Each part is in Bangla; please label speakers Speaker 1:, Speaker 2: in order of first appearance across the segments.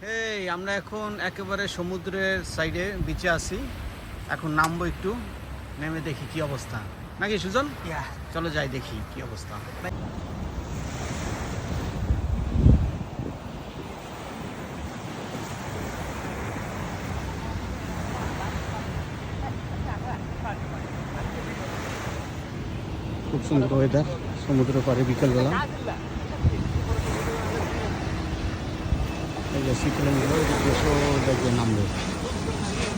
Speaker 1: এই আমরা এখন একেবারে সমুদ্রের সাইডে বিচে আছি। এখন নামবো, একটু নেমে দেখি কি অবস্থা, নাকি সুজন? চলো যাই দেখি কি অবস্থা। খুব সুন্দর ওয়েদার, সমুদ্র পাড়ে বিকেলবেলা। এই যে শীতলগুলো দেশও দেখবে নামবে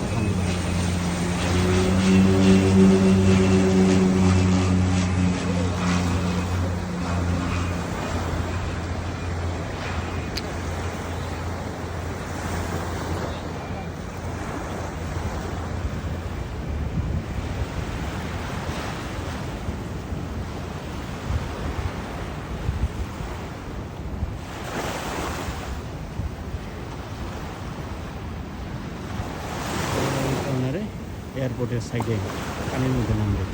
Speaker 1: এখানে। এয়ারপোর্টের সাইডে পানির মধ্যে নামবে।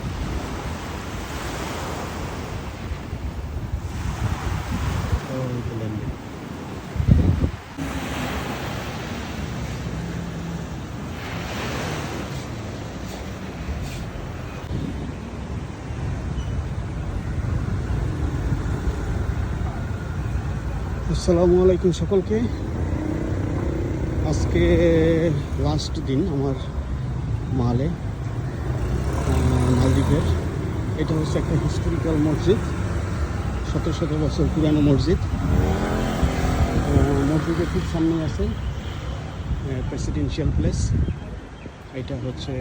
Speaker 1: আসসালামু আলাইকুম সকলকে। আজকে লাস্ট দিন আমার মালদ্বীপের। এটা হচ্ছে একটা হিস্টোরিক্যাল মসজিদ, শত শত বছর পুরানো মসজিদ। মসজিদের খুব সামনে আছে প্রেসিডেন্সিয়াল প্লেস। এটা হচ্ছে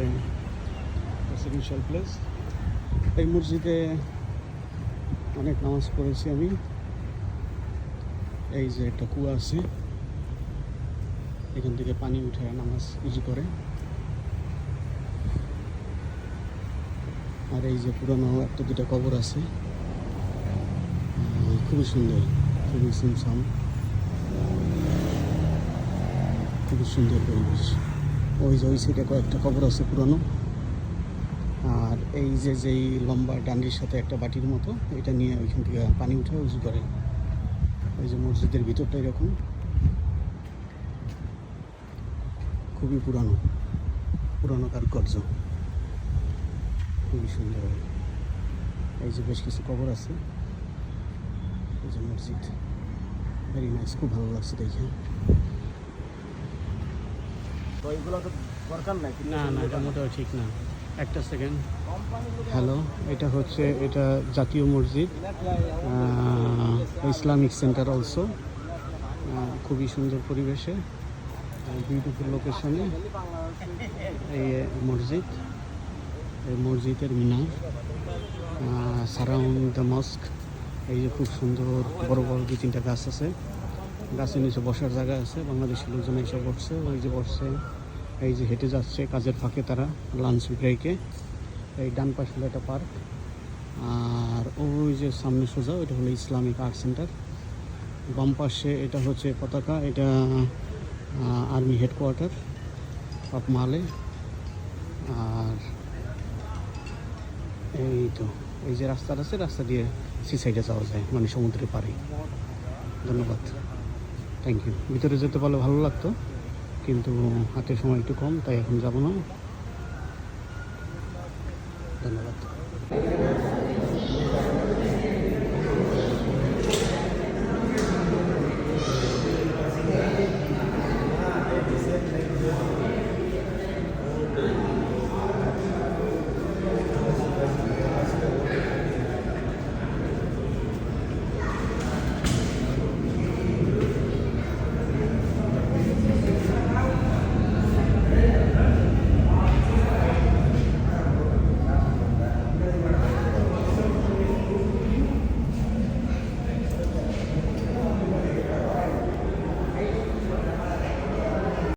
Speaker 1: প্রেসিডেন্সিয়াল প্লেস। এই মসজিদে অনেক নামাজ পড়েছি আমি। এই যে একটা কুয়া আছে, এখান থেকে পানি উঠে নামাজ উজু করে। আর এই যে পুরানো একটা দুটা কবর আছে, খুবই সুন্দর, খুবই সুমসাম, খুবই সুন্দর পরিবেশ। ওই যে ওই সাইডে কয়েকটা কবর আছে পুরানো। আর এই যে যেই লম্বা ডান্ডির সাথে একটা বাটির মতো, এটা নিয়ে ওইখান থেকে পানি উঠে উজু করে। ওই যে মসজিদের ভিতরটা এরকম, খুবই পুরানো কারুকার্য, খুবই সুন্দর। এই যে বেশ কিছু কবর আছে। এই যে মসজিদ, ভেরি নাইস, খুব ভালো লাগছে দেখে।
Speaker 2: তো এইগুলো তো দরকার নাই।
Speaker 1: না না, এটা মোটেও ঠিক না। একটা সেকেন্ড। হ্যালো, এটা জাতীয় মসজিদ, ইসলামিক সেন্টার অলসো। খুবই সুন্দর পরিবেশে, বিউটিফুল লোকেশনে এই মসজিদ। এই মসজিদের মিনার, সারাউন্ড দ্য মস্ক। এই যে খুব সুন্দর বড় বড় 2-3টা গাছ আছে, গাছের নিচে বসার জায়গা আছে। বাংলাদেশের লোকজন এসে বসছে, ওই যে বসছে। এই যে হেঁটে যাচ্ছে কাজের ফাঁকে তারা, লাঞ্চ ব্রেকে। এই ডান পাশে হলো একটা পার্ক, আর ওই যে সামনে সোজা ওইটা হলো ইসলামিক আর্ট সেন্টার। বাম পাশে এটা হচ্ছে পতাকা, এটা আর্মি হেডকোয়ার্টার অফ মালে। আর এই তো এই যে রাস্তাটা আছে, রাস্তা দিয়ে সি সাইডে যাওয়া যায়, মানে সমুদ্রের পাড়ে। ধন্যবাদ, থ্যাংক ইউ। ভিতরে যেতে পারলে ভালো লাগতো, কিন্তু হাতে সময় একটু কম, তাই এখন যাব না। ধন্যবাদ।